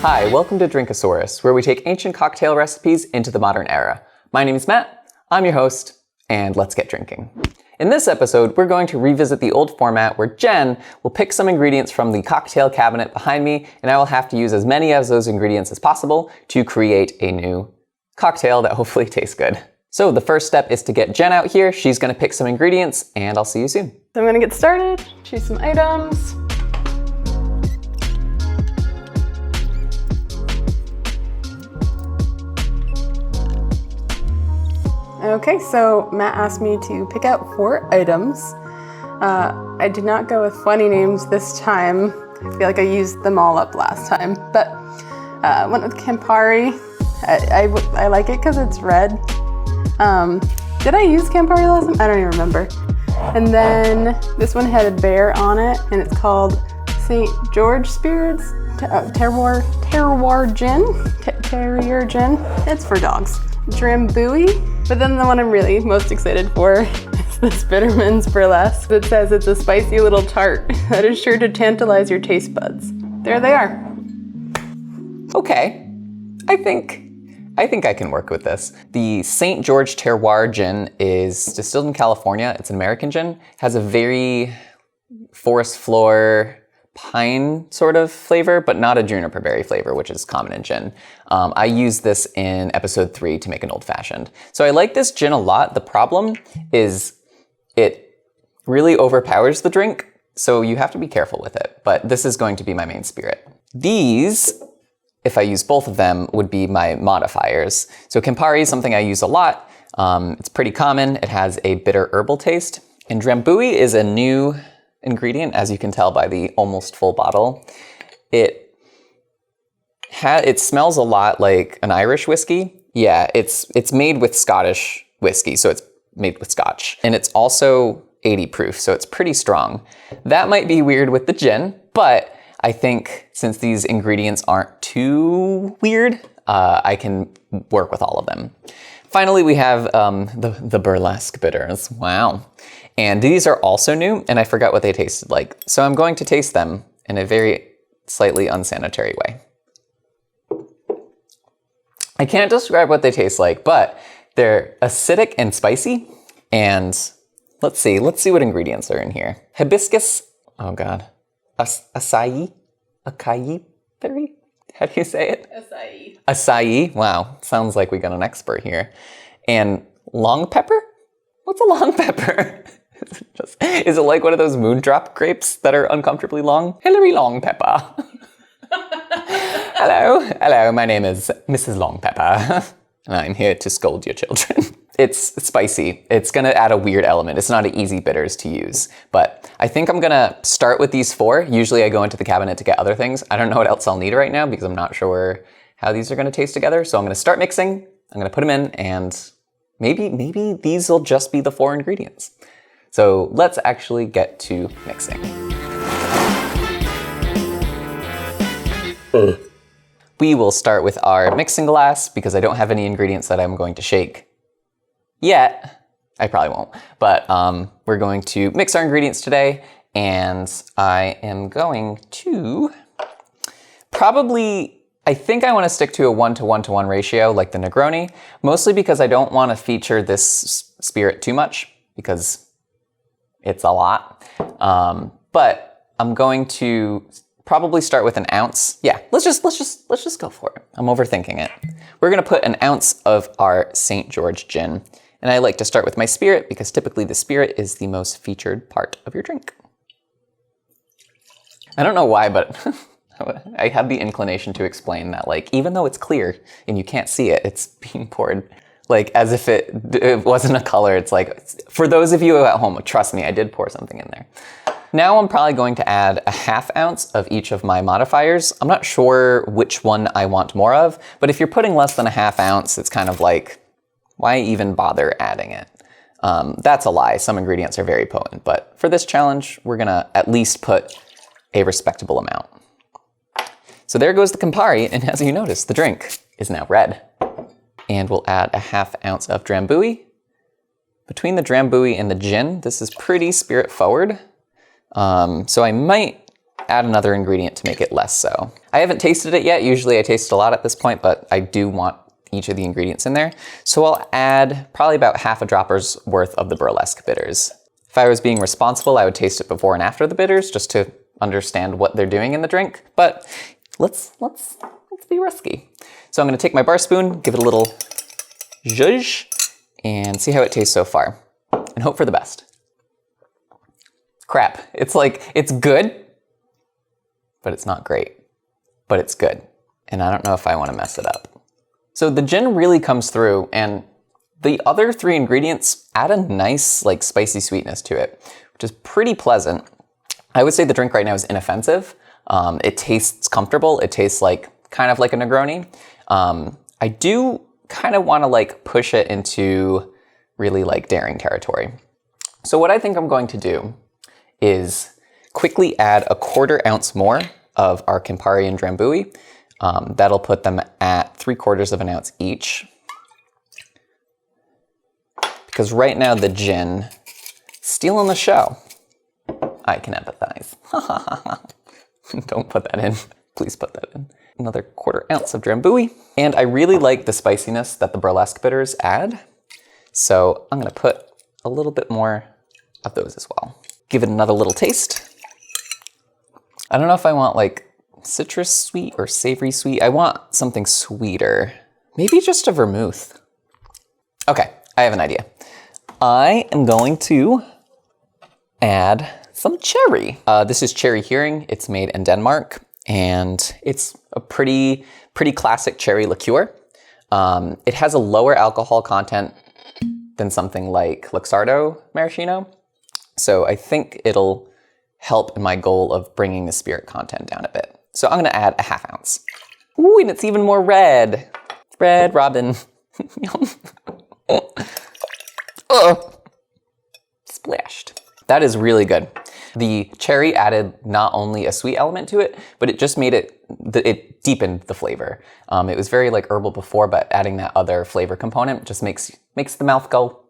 Hi, welcome to Drinkosaurus, where we take ancient cocktail recipes into the modern era. My name is Matt, I'm your host, and let's get drinking. In this episode, we're going to revisit the old format where Jen will pick some ingredients from the cocktail cabinet behind me, and I will have to use as many of those ingredients as possible to create a new cocktail that hopefully tastes good. So the first step is to get Jen out here. She's gonna pick some ingredients, and I'll see you soon. So I'm gonna get started, choose some items. Okay, so Matt asked me to pick out 4 items. I did not go with funny names this time. I feel like I used them all up last time, but went with Campari. I like it because it's red. Did I use Campari last time? I don't even remember. And then this one had a bear on it, and it's called St. George Spirits Terroir Gin. Terrier Gin. It's for dogs. Drambuie. But then the one I'm really most excited for is this Bitterman's Burlesque. It says it's a spicy little tart that is sure to tantalize your taste buds. There they are. Okay, I think I can work with this. The St. George Terroir Gin is distilled in California. It's an American gin. Has a very forest floor pine sort of flavor, but not a juniper berry flavor, which is common in gin. I used this in episode 3 to make an old fashioned. So I like this gin a lot. The problem is it really overpowers the drink, so you have to be careful with it. But this is going to be my main spirit. These, if I use both of them, would be my modifiers. So Campari is something I use a lot. It's pretty common. It has a bitter herbal taste. And Drambuie is a new ingredient, as you can tell by the almost full bottle. It smells a lot like an Irish whiskey. Yeah, it's made with Scottish whiskey, so it's made with Scotch. And it's also 80 proof, so it's pretty strong. That might be weird with the gin, but I think since these ingredients aren't too weird, I can work with all of them. Finally, we have the Burlesque Bitters. Wow. And these are also new, and I forgot what they tasted like. So I'm going to taste them in a very slightly unsanitary way. I can't describe what they taste like, but they're acidic and spicy. And let's see what ingredients are in here. Hibiscus, oh God. Acai berry? How do you say it? Acai. Acai, wow, sounds like we got an expert here. And long pepper? What's a long pepper? Is it like one of those moondrop grapes that are uncomfortably long? Hillary Long Pepper. Hello, my name is Mrs. Long Pepper, and I'm here to scold your children. It's spicy. It's gonna add a weird element. It's not an easy bitters to use, but I think I'm gonna start with these 4. Usually I go into the cabinet to get other things. I don't know what else I'll need right now because I'm not sure how these are gonna taste together. So I'm gonna start mixing. I'm gonna put them in, and maybe these will just be the 4 ingredients. So let's actually get to mixing. We will start with our mixing glass because I don't have any ingredients that I'm going to shake yet. I probably won't, but we're going to mix our ingredients today, and I am going to I think I want to stick to a 1:1:1 ratio like the Negroni, mostly because I don't want to feature this spirit too much because it's a lot. But I'm going to probably start with an ounce. Yeah, let's just go for it. I'm overthinking it. We're gonna put an ounce of our St. George gin. And I like to start with my spirit because typically the spirit is the most featured part of your drink. I don't know why, but I had the inclination to explain that, like, even though it's clear and you can't see it, it's being poured like as if it wasn't a color. It's like, for those of you at home, trust me, I did pour something in there. Now I'm probably going to add a 1/2 ounce of each of my modifiers. I'm not sure which one I want more of, but if you're putting less than a 1/2 ounce, it's kind of like, why even bother adding it? That's a lie. Some ingredients are very potent, but for this challenge, we're gonna at least put a respectable amount. So there goes the Campari, and as you notice, the drink is now red. And we'll add a 1/2 ounce of Drambuie. Between the Drambuie and the gin, this is pretty spirit forward. So I might add another ingredient to make it less so. I haven't tasted it yet. Usually I taste a lot at this point, but I do want each of the ingredients in there. So I'll add probably about half a dropper's worth of the Burlesque Bitters. If I was being responsible, I would taste it before and after the bitters just to understand what they're doing in the drink, but let's be risky. So I'm gonna take my bar spoon, give it a little zhuzh, and see how it tastes so far, and hope for the best. Crap, it's good, but it's not great, but it's good. And I don't know if I wanna mess it up. So the gin really comes through, and the other three ingredients add a nice spicy sweetness to it, which is pretty pleasant. I would say the drink right now is inoffensive. It tastes comfortable. It tastes kind of like a Negroni. I do kind of want to push it into really daring territory. So what I think I'm going to do is quickly add a 1/4 ounce more of our Campari and Drambuie. That'll put them at 3/4 of an ounce each. Because right now the gin, stealing the show. I can empathize. Don't put that in. Please put that in. Another 1/4 ounce of Drambuie. And I really like the spiciness that the Burlesque Bitters add. So I'm gonna put a little bit more of those as well. Give it another little taste. I don't know if I want citrus sweet or savory sweet. I want something sweeter. Maybe just a vermouth. Okay, I have an idea. I am going to add some cherry. This is Cherry Heering. It's made in Denmark, and it's a pretty classic cherry liqueur. It has a lower alcohol content than something like Luxardo Maraschino, so I think it'll help in my goal of bringing the spirit content down a bit. So I'm gonna add a 1/2 ounce. Ooh, and it's even more red. Red Robin. Oh, splashed. That is really good. The cherry added not only a sweet element to it, but it just made it deepened the flavor. It was very herbal before, but adding that other flavor component just makes the mouth go,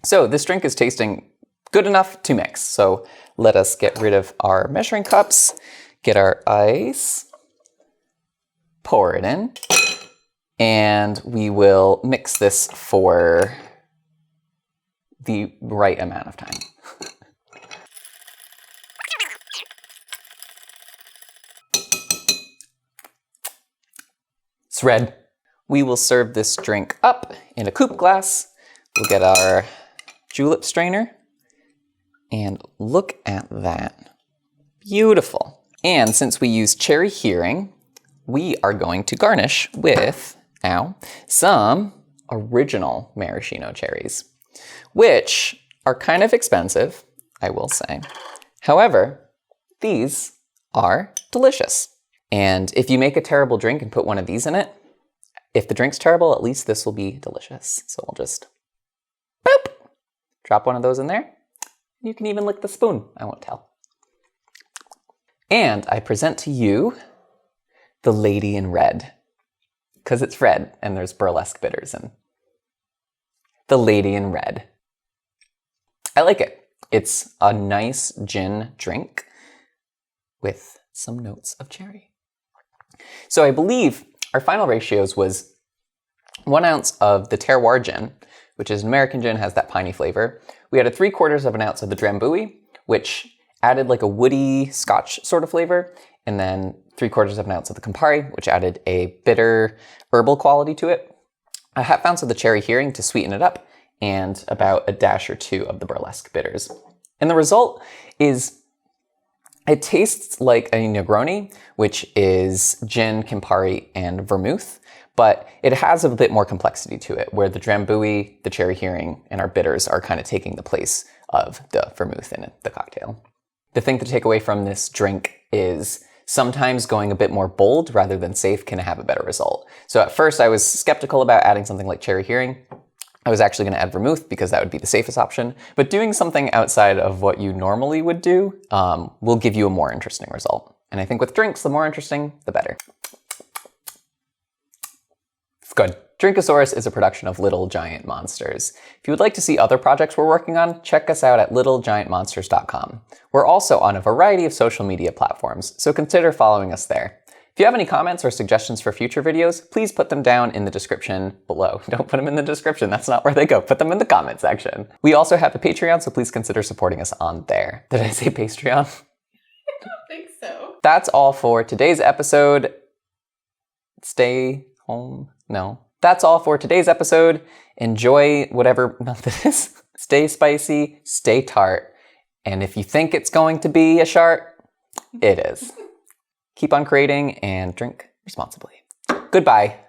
So this drink is tasting good enough to mix. So let us get rid of our measuring cups, get our ice, pour it in, and we will mix this for the right amount of time. It's red. We will serve this drink up in a coupe glass. We'll get our julep strainer, and look at that. Beautiful. And since we use Cherry Heering, we are going to garnish with, some original maraschino cherries, which are kind of expensive, I will say. However, these are delicious. And if you make a terrible drink and put one of these in it, if the drink's terrible, at least this will be delicious. So we'll just, boop, drop one of those in there. You can even lick the spoon, I won't tell. And I present to you the Lady in Red, because it's red and there's Burlesque Bitters in. The Lady in Red. I like it. It's a nice gin drink with some notes of cherry. So I believe our final ratios was 1 ounce of the Terroir Gin, which is an American gin, has that piney flavor. We had a 3/4 of an ounce of the Drambuie, which added a woody Scotch sort of flavor, and then 3/4 of an ounce of the Campari, which added a bitter herbal quality to it. A 1/2 ounce of the Cherry Heering to sweeten it up, and about a dash or 2 of the Burlesque Bitters. And the result is, it tastes like a Negroni, which is gin, Campari, and vermouth, but it has a bit more complexity to it, where the Drambuie, the Cherry Heering, and our bitters are kind of taking the place of the vermouth in the cocktail. The thing to take away from this drink is sometimes going a bit more bold rather than safe can have a better result. So at first I was skeptical about adding something like Cherry Heering. I was actually going to add vermouth because that would be the safest option, but doing something outside of what you normally would do will give you a more interesting result. And I think with drinks, the more interesting, the better. It's good. Drinkosaurus is a production of Little Giant Monsters. If you would like to see other projects we're working on, check us out at littlegiantmonsters.com. We're also on a variety of social media platforms, so consider following us there. If you have any comments or suggestions for future videos, please put them down in the description below. Don't put them in the description, that's not where they go. Put them in the comment section. We also have a Patreon, so please consider supporting us on there. Did I say Patreon? I don't think so. That's all for today's episode. Stay home? No. That's all for today's episode. Enjoy whatever month it is. Stay spicy, stay tart, and if you think it's going to be a shart, it is. Keep on creating and drink responsibly. Goodbye.